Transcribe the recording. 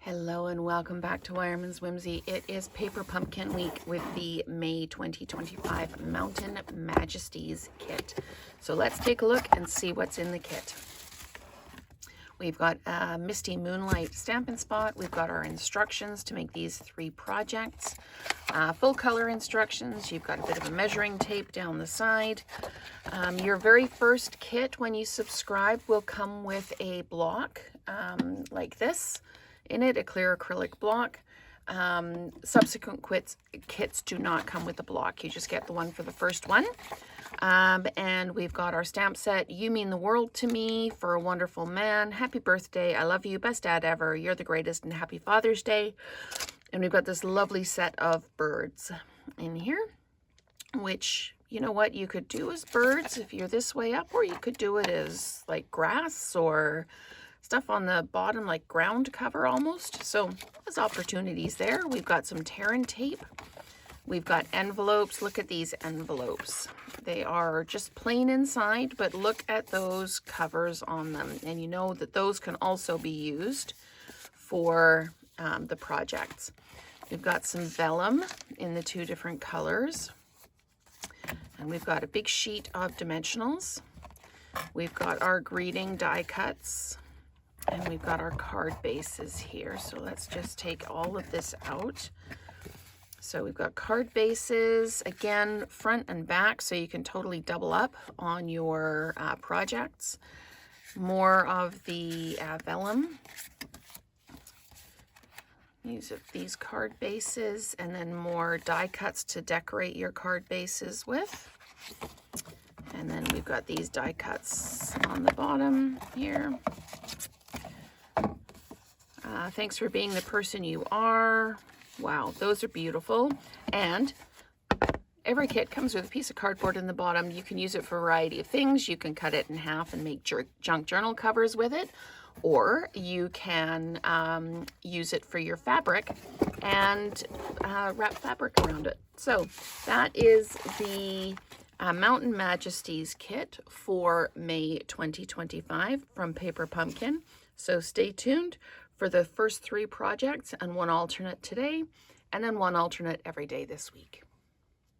Hello and welcome back to Wireman's Whimsy. It is Paper Pumpkin week with the May 2025 Mountain Majesties kit. So let's take a look and see what's in the kit. We've got a Misty Moonlight Stampin' Spot. We've got our instructions to make these 3 projects. Full color instructions. You've got a bit of a measuring tape down the side. Your very first kit when you subscribe will come with a block like this. In it, a clear acrylic block. Subsequent kits do not come with the block. You just get the one for the first one. And we've got our stamp set. You mean the world to me, for a wonderful man. Happy birthday. I love you. Best dad ever. You're the greatest. And happy Father's Day. And we've got this lovely set of birds in here, which, you know what, you could do as birds if you're this way up, or you could do it as like grass or stuff on the bottom, like ground cover almost. So there's opportunities there. We've got some Terran tape. We've got envelopes. Look at these envelopes. They are just plain inside, but look at those covers on them. And you know that those can also be used for the projects. We've got some vellum in the 2 different colors. And we've got a big sheet of dimensionals. We've got our greeting die cuts. And we've got our card bases here. So let's just take all of this out. So we've got card bases, again, front and back, so you can totally double up on your projects. More of the vellum. Use these card bases, and then more die cuts to decorate your card bases with. And then we've got these die cuts on the bottom here. Thanks for being the person you are. Wow, those are beautiful. And every kit comes with a piece of cardboard in the bottom. You can use it for a variety of things. You can cut it in half and make junk journal covers with it, or you can use it for your fabric and wrap fabric around it. So that is the Mountain Majesties kit for May 2025 from Paper Pumpkin. So stay tuned for the first 3 projects, and 1 alternate today, and then 1 alternate every day this week.